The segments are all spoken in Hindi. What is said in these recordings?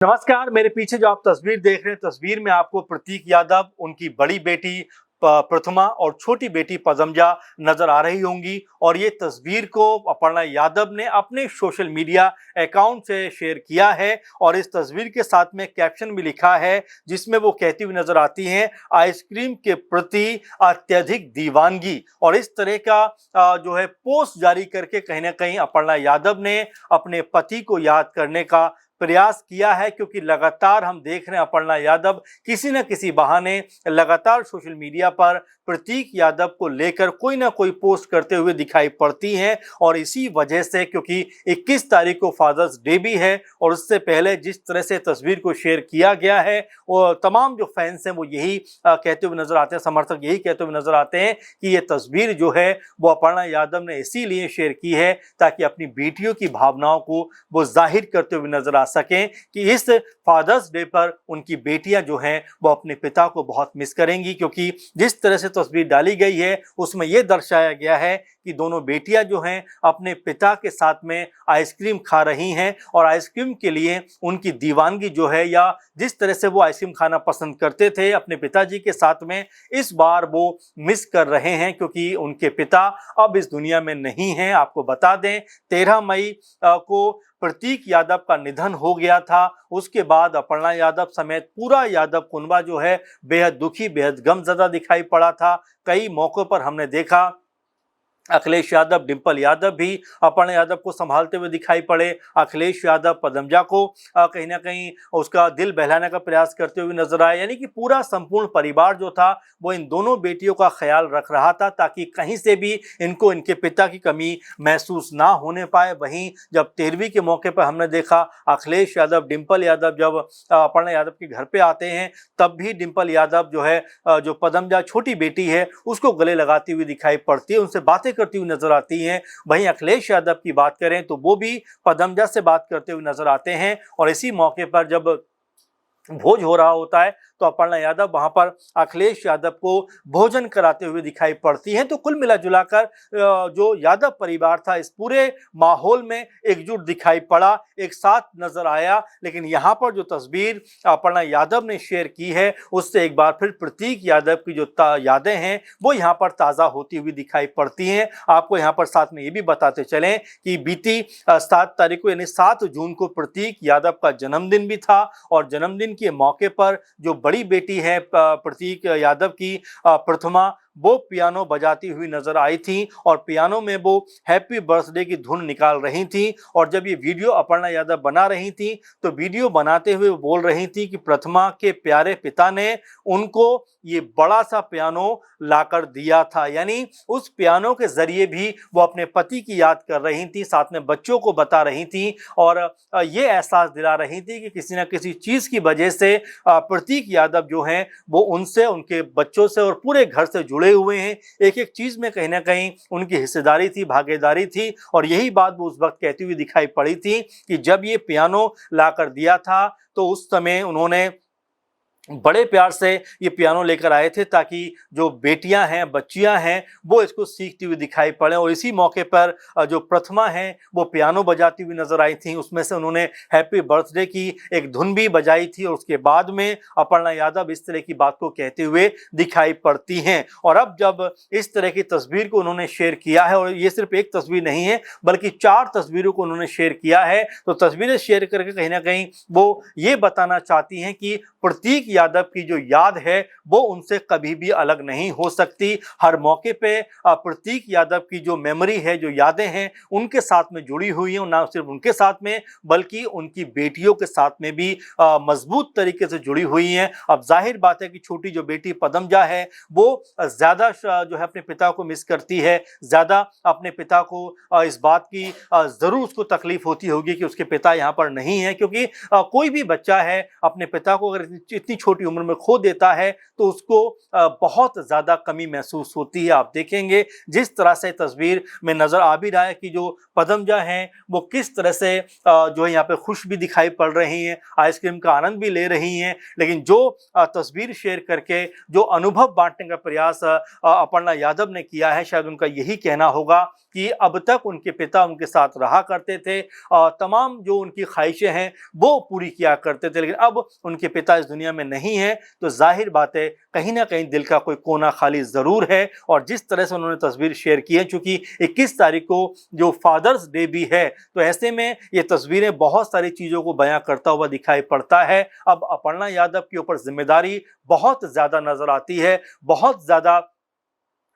नमस्कार। मेरे पीछे जो आप तस्वीर देख रहे हैं, तस्वीर में आपको प्रतीक यादव, उनकी बड़ी बेटी प्रथमा और छोटी बेटी पदमजा नजर आ रही होंगी। और ये तस्वीर को अपर्णा यादव ने अपने सोशल मीडिया अकाउंट से शेयर किया है और इस तस्वीर के साथ में कैप्शन भी लिखा है, जिसमें वो कहती हुई नजर आती हैं, आइसक्रीम के प्रति अत्यधिक दीवानगी। और इस तरह का जो है पोस्ट जारी करके कहीं ना कहीं अपर्णा यादव ने अपने पति को याद करने का प्रयास किया है, क्योंकि लगातार हम देख रहे हैं अपर्णा यादव किसी न किसी बहाने लगातार सोशल मीडिया पर प्रतीक यादव को लेकर कोई ना कोई पोस्ट करते हुए दिखाई पड़ती हैं। और इसी वजह से, क्योंकि 21 तारीख को फादर्स डे भी है और उससे पहले जिस तरह से तस्वीर को शेयर किया गया है, वो तमाम जो फैंस हैं वो यही कहते हुए नजर आते हैं, समर्थक यही कहते हुए नजर आते हैं कि ये तस्वीर जो है वो अपर्णा यादव ने इसीलिए शेयर की है ताकि अपनी बेटियों की भावनाओं को वो जाहिर करते हुए नजर आ सकें कि इस फादर्स डे पर उनकी बेटियां जो हैं वो अपने पिता को बहुत मिस करेंगी। क्योंकि जिस तरह से तस्वीर डाली गई है उसमें यह दर्शाया गया है कि दोनों बेटियां जो हैं अपने पिता के साथ में आइसक्रीम खा रही हैं और आइसक्रीम के लिए उनकी दीवानगी जो है, या जिस तरह से वो आइसक्रीम खाना पसंद करते थे अपने पिताजी के साथ में, इस बार वो मिस कर रहे हैं क्योंकि उनके पिता अब इस दुनिया में नहीं हैं। आपको बता दें 13 मई को प्रतीक यादव का निधन हो गया था। उसके बाद अपर्णा यादव समेत पूरा यादव कुनबा जो है बेहद दुखी, बेहद गमज़दा दिखाई पड़ा था। कई मौकों पर हमने देखा अखिलेश यादव, डिंपल यादव भी अपर्णा यादव को संभालते हुए दिखाई पड़े। अखिलेश यादव पदमजा को कहीं ना कहीं उसका दिल बहलाने का प्रयास करते हुए नजर आए। यानी कि पूरा संपूर्ण परिवार जो था वो इन दोनों बेटियों का ख्याल रख रहा था ताकि कहीं से भी इनको इनके पिता की कमी महसूस ना होने पाए। वहीं जब 13वीं के मौके पर हमने देखा अखिलेश यादव, डिंपल यादव जब अपर्णा यादव के घर पे आते हैं, तब भी डिंपल यादव जो है जो पदमजा छोटी बेटी है उसको गले लगाती हुई दिखाई पड़ती है, उनसे बातें करती हुई नजर आती हैं। वहीं अखिलेश यादव की बात करें तो वो भी पदमजा से बात करते हुए नजर आते हैं। और इसी मौके पर जब भोज हो रहा होता है तो अपर्णा यादव वहां पर अखिलेश यादव को भोजन कराते हुए दिखाई पड़ती हैं। तो कुल मिला जुलाकर जो यादव परिवार था इस पूरे माहौल में एकजुट दिखाई पड़ा, एक साथ नजर आया। लेकिन यहाँ पर जो तस्वीर अपर्णा यादव ने शेयर की है उससे एक बार फिर प्रतीक यादव की जो यादें हैं वो यहाँ पर ताज़ा होती हुई दिखाई पड़ती हैं। आपको यहाँ पर साथ में ये भी बताते चलें कि बीती 7 तारीख को यानी 7 जून को प्रतीक यादव का जन्मदिन भी था और जन्मदिन के मौके पर जो बड़ी बेटी है प्रतीक यादव की प्रथमा, वो पियानो बजाती हुई नजर आई थी और पियानो में वो हैप्पी बर्थडे की धुन निकाल रही थी। और जब ये वीडियो अपर्णा यादव बना रही थी तो वीडियो बनाते हुए बोल रही थी कि प्रथमा के प्यारे पिता ने उनको ये बड़ा सा पियानो लाकर दिया था। यानी उस पियानो के जरिए भी वो अपने पति की याद कर रही थी, साथ में बच्चों को बता रही थी और ये एहसास दिला रही थी कि किसी न किसी चीज की वजह से प्रतीक यादव जो हैं वो उनसे, उनके बच्चों से और पूरे घर से जुड़े हुए हैं। एक एक चीज में कहीं ना कहीं उनकी हिस्सेदारी थी, भागीदारी थी। और यही बात वो उस वक्त कहती हुई दिखाई पड़ी थी कि जब ये पियानो लाकर दिया था तो उस समय उन्होंने बड़े प्यार से ये पियानो लेकर आए थे ताकि जो बेटियां हैं, बच्चियां हैं, वो इसको सीखती हुई दिखाई पड़े। और इसी मौके पर जो प्रथमा है वो पियानो बजाती हुई नजर आई थी। उसमें से उन्होंने हैप्पी बर्थडे की एक धुन भी बजाई थी और उसके बाद में अपर्णा यादव इस तरह की बात को कहते हुए दिखाई पड़ती हैं। और अब जब इस तरह की तस्वीर को उन्होंने शेयर किया है, और ये सिर्फ एक तस्वीर नहीं है बल्कि 4 तस्वीरों को उन्होंने शेयर किया है, तो तस्वीरें शेयर करके कहीं ना कहीं वो ये बताना चाहती हैं कि प्रतीक यादव की जो याद है वो उनसे कभी भी अलग नहीं हो सकती। हर मौके पे प्रतीक यादव की जो मेमोरी है, जो यादें हैं, उनके साथ में जुड़ी हुई हैं। ना सिर्फ उनके साथ में बल्कि उनकी बेटियों के साथ में भी मजबूत तरीके से जुड़ी हुई हैं। अब जाहिर बात है कि छोटी जो बेटी पदमजा है वो ज्यादा जो है अपने पिता को मिस करती है, ज्यादा अपने पिता को इस बात की जरूर उसको तकलीफ होती होगी कि उसके पिता यहाँ पर नहीं है। क्योंकि कोई भी बच्चा है अपने पिता को अगर इतनी छोटी छोटी उम्र में खो देता है तो उसको बहुत ज्यादा कमी महसूस होती है। आप देखेंगे जिस तरह से तस्वीर में नजर आ भी रहा है कि जो पदमजा हैं वो किस तरह से जो है यहाँ पे खुश भी दिखाई पड़ रही हैं, आइसक्रीम का आनंद भी ले रही हैं, लेकिन जो तस्वीर शेयर करके जो अनुभव बांटने का प्रयास अपर्णा यादव ने किया है, शायद उनका यही कहना होगा कि अब तक उनके पिता उनके साथ रहा करते थे, तमाम जो उनकी ख्वाहिशें हैं वो पूरी किया करते थे, लेकिन अब उनके पिता इस दुनिया में नहीं है तो जाहिर बात है कहीं ना कहीं दिल का कोई कोना खाली जरूर है। और जिस तरह से उन्होंने तस्वीर शेयर की है, चूंकि 21 तारीख को जो फादर्स डे भी है, तो ऐसे में ये तस्वीरें बहुत सारी चीजों को बयां करता हुआ दिखाई पड़ता है। अब अपर्णा यादव के ऊपर जिम्मेदारी बहुत ज्यादा नजर आती है, बहुत ज्यादा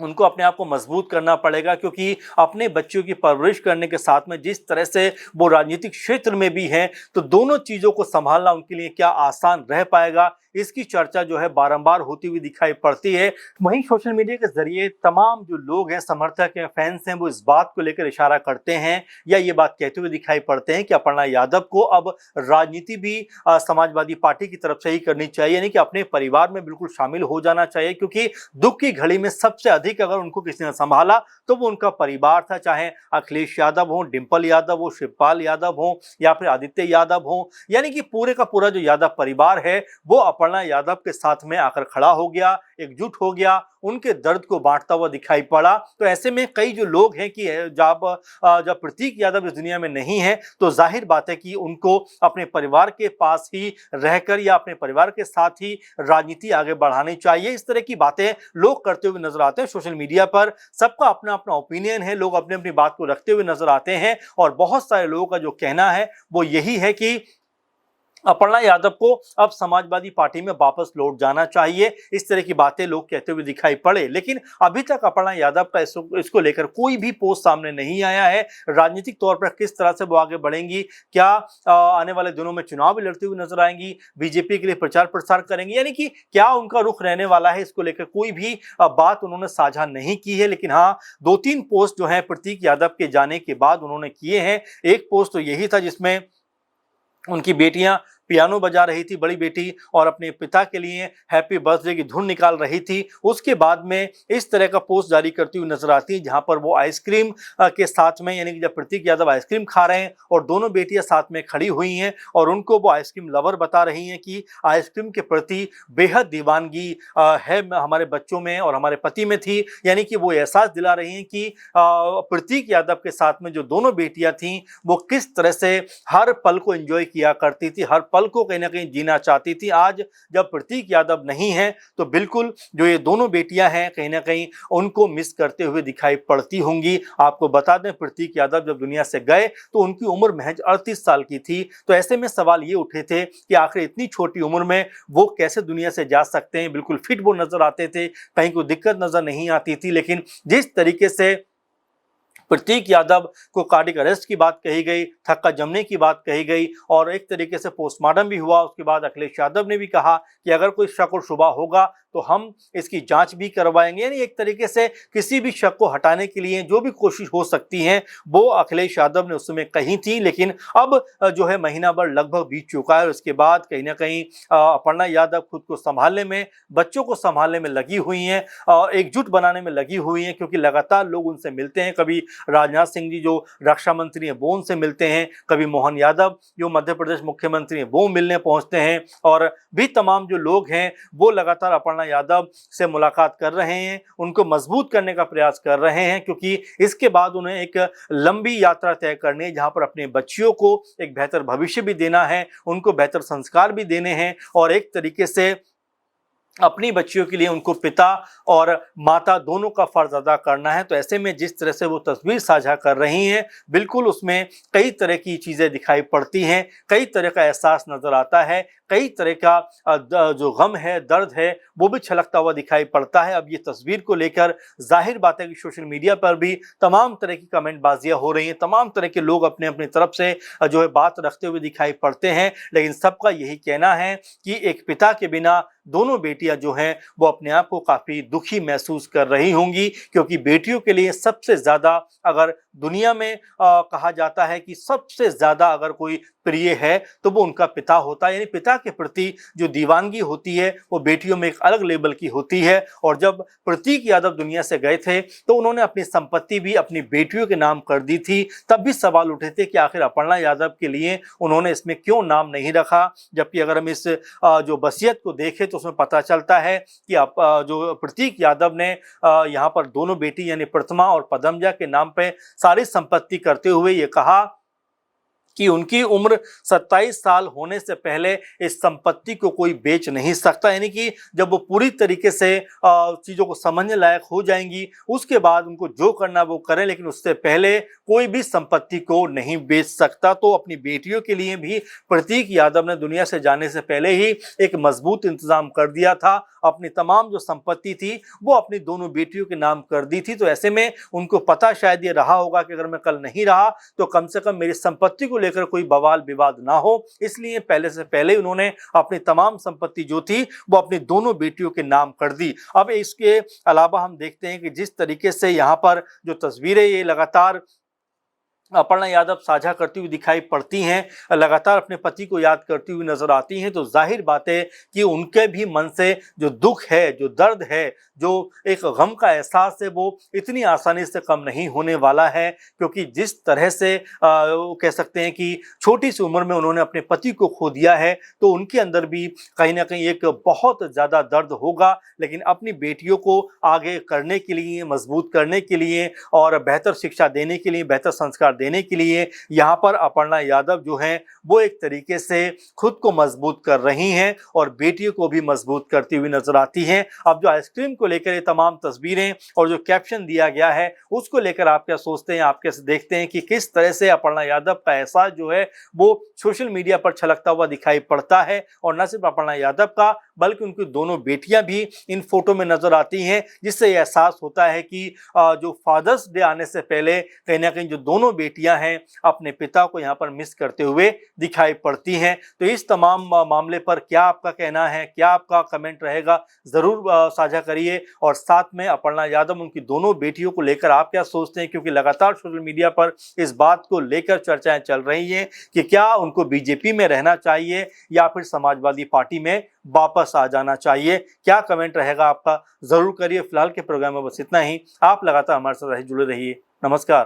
उनको अपने आप को मजबूत करना पड़ेगा, क्योंकि अपने बच्चों की परवरिश करने के साथ में जिस तरह से वो राजनीतिक क्षेत्र में भी हैं, तो दोनों चीजों को संभालना उनके लिए क्या आसान रह पाएगा, इसकी चर्चा जो है बारंबार होती हुई दिखाई पड़ती है। वहीं सोशल मीडिया के जरिए तमाम जो लोग हैं, समर्थक हैं, फैंस हैं, वो इस बात को लेकर इशारा करते हैं या ये बात कहते हुए दिखाई पड़ते हैं कि अपर्णा यादव को अब राजनीति भी समाजवादी पार्टी की तरफ से ही करनी चाहिए, यानी कि अपने परिवार में बिल्कुल शामिल हो जाना चाहिए, क्योंकि दुख की घड़ी में सबसे अधिक अगर उनको किसी ने संभाला तो वो उनका परिवार था, चाहे अखिलेश यादव हो, डिंपल यादव हो, शिवपाल यादव हो या फिर आदित्य यादव हो, यानी कि पूरे का पूरा जो यादव परिवार है वो अपर्णा यादव के साथ में आकर खड़ा हो गया, एकजुट हो गया, उनके दर्द को बांटता हुआ दिखाई पड़ा। तो ऐसे में कई जो लोग हैं कि जब प्रतीक यादव इस दुनिया में नहीं है तो जाहिर बात है कि उनको अपने परिवार के पास ही रहकर या अपने परिवार के साथ ही राजनीति आगे बढ़ानी चाहिए। इस तरह की बातें लोग करते हुए नजर आते हैं सोशल मीडिया पर। सबका अपना अपना ओपिनियन है, लोग अपनी अपनी बात को रखते हुए नजर आते हैं और बहुत सारे लोगों का जो कहना है वो यही है कि अपर्णा यादव को अब समाजवादी पार्टी में वापस लौट जाना चाहिए। इस तरह की बातें लोग कहते हुए दिखाई पड़े, लेकिन अभी तक अपर्णा यादव का इसको लेकर कोई भी पोस्ट सामने नहीं आया है। राजनीतिक तौर पर किस तरह से वो आगे बढ़ेंगी, क्या आने वाले दिनों में चुनाव भी लड़ती हुई नजर आएंगी, बीजेपी के लिए प्रचार प्रसार करेंगी, यानी कि क्या उनका रुख रहने वाला है, इसको लेकर कोई भी बात उन्होंने साझा नहीं की है। लेकिन हाँ, 2-3 पोस्ट जो है प्रतीक यादव के जाने के बाद उन्होंने किए हैं। एक पोस्ट तो यही था जिसमें उनकी बेटियां पियानो बजा रही थी, बड़ी बेटी, और अपने पिता के लिए हैप्पी बर्थडे की धुन निकाल रही थी। उसके बाद में इस तरह का पोस्ट जारी करती हुई नजर आती है जहां पर वो आइसक्रीम के साथ में, यानी कि जब प्रतीक यादव आइसक्रीम खा रहे हैं और दोनों बेटियां साथ में खड़ी हुई हैं और उनको वो आइसक्रीम लवर बता रही हैं कि आइसक्रीम के प्रति बेहद दीवानगी है हमारे बच्चों में और हमारे पति में थी, यानी कि वो एहसास दिला रही हैं कि प्रतीक यादव के साथ में जो दोनों बेटियां थीं वो किस तरह से हर पल को एंजॉय किया करती थी, हर पल को कहीं ना कहीं जीना चाहती थी। आज जब प्रतीक यादव नहीं है तो बिल्कुल जो ये दोनों बेटियां हैं कहीं ना कहीं उनको मिस करते हुए दिखाई पड़ती होंगी। आपको बता दें, प्रतीक यादव जब दुनिया से गए तो उनकी उम्र महज 38 साल की थी। तो ऐसे में सवाल ये उठे थे कि आखिर इतनी छोटी उम्र में वो कैसे दुनिया से जा सकते हैं। बिल्कुल फिट वो नजर आते थे, कहीं कोई दिक्कत नजर नहीं आती थी, लेकिन जिस तरीके से प्रतीक यादव को कार्डिक अरेस्ट की बात कही गई, थक्का जमने की बात कही गई और एक तरीके से पोस्टमार्टम भी हुआ। उसके बाद अखिलेश यादव ने भी कहा कि अगर कोई शक और शुबा होगा तो हम इसकी जांच भी करवाएंगे, यानी एक तरीके से किसी भी शक को हटाने के लिए जो भी कोशिश हो सकती है वो अखिलेश यादव ने उस समय कही थी। लेकिन अब जो है महीना भर लगभग बीत चुका है, उसके बाद कहीं ना कहीं अपर्णा यादव खुद को संभालने में, बच्चों को संभालने में लगी हुई हैं, एकजुट बनाने में लगी हुई हैं, क्योंकि लगातार लोग उनसे मिलते हैं। कभी राजनाथ सिंह जी जो रक्षा मंत्री हैं वो उनसे मिलते हैं, कभी मोहन यादव जो मध्य प्रदेश मुख्यमंत्री हैं वो मिलने पहुंचते हैं, और भी तमाम जो लोग हैं वो लगातार अपर्णा यादव से मुलाकात कर रहे हैं, उनको मजबूत करने का प्रयास कर रहे हैं, क्योंकि इसके बाद उन्हें एक लंबी यात्रा तय करनी है जहां पर अपने बच्चियों को एक बेहतर भविष्य भी देना है, उनको बेहतर संस्कार भी देने हैं और एक तरीके से अपनी बच्चियों के लिए उनको पिता और माता दोनों का फर्ज अदा करना है। तो ऐसे में जिस तरह से वो तस्वीर साझा कर रही हैं, बिल्कुल उसमें कई तरह की चीज़ें दिखाई पड़ती हैं, कई तरह का एहसास नज़र आता है, कई तरह का जो गम है, दर्द है, वो भी छलकता हुआ दिखाई पड़ता है। अब ये तस्वीर को लेकर जाहिर बात है कि सोशल मीडिया पर भी तमाम तरह की कमेंटबाजियाँ हो रही हैं, तमाम तरह के लोग अपने अपनी तरफ से जो है बात रखते हुए दिखाई पड़ते हैं, लेकिन सबका यही कहना है कि एक पिता के बिना दोनों बेटियां जो हैं वो अपने आप को काफी दुखी महसूस कर रही होंगी, क्योंकि बेटियों के लिए सबसे ज्यादा अगर दुनिया में कहा जाता है कि सबसे ज्यादा अगर कोई प्रिय है तो वो उनका पिता होता है। यानी पिता के प्रति जो दीवानगी होती है वो बेटियों में एक अलग लेवल की होती है। और जब प्रतीक यादव दुनिया से गए थे तो उन्होंने अपनी संपत्ति भी अपनी बेटियों के नाम कर दी थी। तब भी सवाल उठे थे कि आखिर अपर्णा यादव के लिए उन्होंने इसमें क्यों नाम नहीं रखा, जबकि अगर हम इस जो वसीयत को देखें तो उसमें पता चलता है कि जो प्रतीक यादव ने यहाँ पर दोनों बेटी यानी प्रथमा और पदमजा के नाम पे सारी संपत्ति करते हुए ये कहा कि उनकी उम्र 27 साल होने से पहले इस संपत्ति को कोई बेच नहीं सकता। यानी कि जब वो पूरी तरीके से चीज़ों को समझने लायक हो जाएंगी उसके बाद उनको जो करना वो करें, लेकिन उससे पहले कोई भी संपत्ति को नहीं बेच सकता। तो अपनी बेटियों के लिए भी प्रतीक यादव ने दुनिया से जाने से पहले ही एक मजबूत इंतजाम कर दिया था। अपनी तमाम जो संपत्ति थी वो अपनी दोनों बेटियों के नाम कर दी थी। तो ऐसे में उनको पता शायद ये रहा होगा कि अगर मैं कल नहीं रहा तो कम से कम मेरी संपत्ति को लेकर कोई बवाल विवाद ना हो, इसलिए पहले से पहले उन्होंने अपनी तमाम संपत्ति जो थी वो अपनी दोनों बेटियों के नाम कर दी। अब इसके अलावा हम देखते हैं कि जिस तरीके से यहाँ पर जो तस्वीरें ये लगातार अपर्णा यादव साझा करती हुई दिखाई पड़ती हैं, लगातार अपने पति को याद करती हुई नजर आती हैं, तो जाहिर बात है कि उनके भी मन से जो दुख है, जो दर्द है, जो एक गम का एहसास है वो इतनी आसानी से कम नहीं होने वाला है। क्योंकि जिस तरह से वो कह सकते हैं कि छोटी सी उम्र में उन्होंने अपने पति को खो दिया है, तो उनके अंदर भी कहीं ना कहीं एक बहुत ज़्यादा दर्द होगा। लेकिन अपनी बेटियों को आगे करने के लिए, मजबूत करने के लिए और बेहतर शिक्षा देने के लिए, बेहतर संस्कार देने के लिए यहाँ पर अपर्णा यादव जो हैं वो एक तरीके से खुद को मजबूत कर रही हैं और बेटियों को भी मजबूत करती हुई नजर आती हैं। अब जो आइसक्रीम को लेकर ये तमाम तस्वीरें और जो कैप्शन दिया गया है उसको लेकर आप क्या सोचते हैं, आप कैसे देखते हैं कि किस तरह से अपर्णा यादव का एहसास जो है वो सोशल मीडिया पर छलकता हुआ दिखाई पड़ता है। और न सिर्फ अपर्णा यादव का बल्कि उनकी दोनों बेटियां भी इन फोटो में नजर आती हैं, जिससे यह एहसास होता है कि जो फादर्स डे आने से पहले कहीं ना कहीं जो दोनों बेटियां हैं अपने पिता को यहाँ पर मिस करते हुए दिखाई पड़ती हैं। तो इस तमाम मामले पर क्या आपका कहना है, क्या आपका कमेंट रहेगा, जरूर साझा करिए। और साथ में अपर्णा यादव उनकी दोनों बेटियों को लेकर आप क्या सोचते हैं, क्योंकि लगातार सोशल मीडिया पर इस बात को लेकर चर्चाएं चल रही हैं कि क्या उनको बीजेपी में रहना चाहिए या फिर समाजवादी पार्टी में वापस आ जाना चाहिए। क्या कमेंट रहेगा आपका, जरूर करिए। फिलहाल के प्रोग्राम में बस इतना ही। आप लगातार हमारे साथ जुड़े रहिए। नमस्कार।